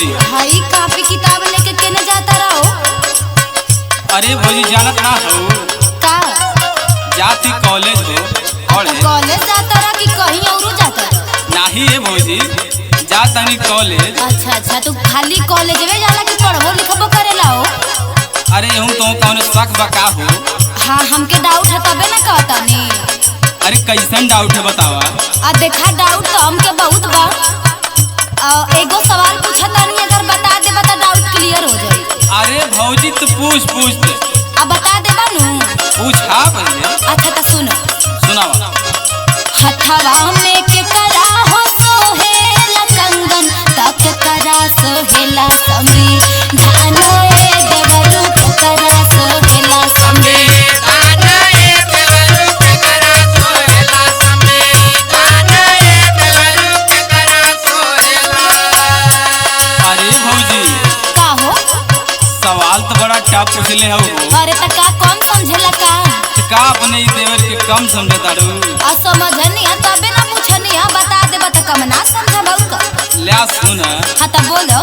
भौजी? भाई कापी किताब लेके केने जाता रहो? अरे भौजी जानत ना हो का जाती कॉलेज हो पढ़े। कॉलेज जाता रहा कि कहीं और जाता रहा? नहीं है भौजी जातनी कॉलेज। अच्छा तू खाली कॉलेज में जाला कि पढ़बो लिखबो करेला हो? अरे हूँ तो कौन शक बका हो? हाँ हमके डाउट है तबे ना कहता नी। अरे कैसन डाउट है बतावा? देखा डाउट तो हमके बहुत बा। एगो सवाल पूछा तानी, अगर बता देबा तो डाउट क्लियर हो जाई। अरे भौजी तू पूछ अब बता देबा नु? पूछा पहले। अच्छा तो सुनो सुनावा। हथवा में के करा हो सोहेला कंगन तक करा सोहेला समी धानो ए देवरू के करा सोहेला समी। अरे भौजी का हो? सवाल तो बड़ा टफ पूछले हो। अरे त का कौन समझेला का? का अपने ई देवर के कम समझे तारू? समझनी है तबे ना पूछनी है, बता देबा त कम ना समझबौ का। ल्या सुन। हाँ त बोलो।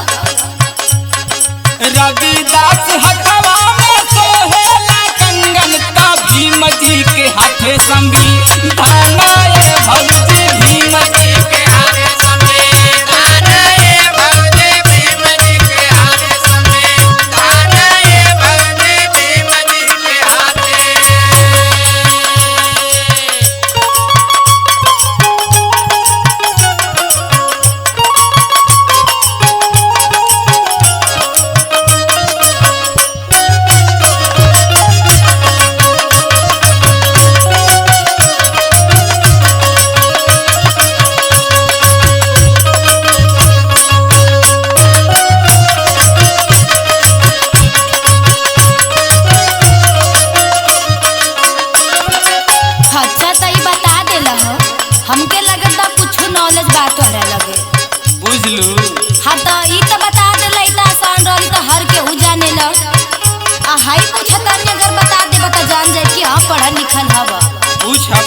रविदास हथवा में सोहेला कंगन ता भीम जी के हाथे संभी धाना ए भौजी भीम जी के हाथे संभी धाना ए भौजी भीम जी के हाथे संभी धाना ए भौजी भीम जी के हाथे। अच्छा त ई बता देला हो, हमके लगत बा कुछ नॉलेज बात करे लगे। बुझलू? हाँ त ई त बता देला, ई त आसान रहली त हर के उ जानेला। हाई पूछतानी, अगर बता देबा त जान जाए कि हां पढ़ल लिखल हवा। पूछा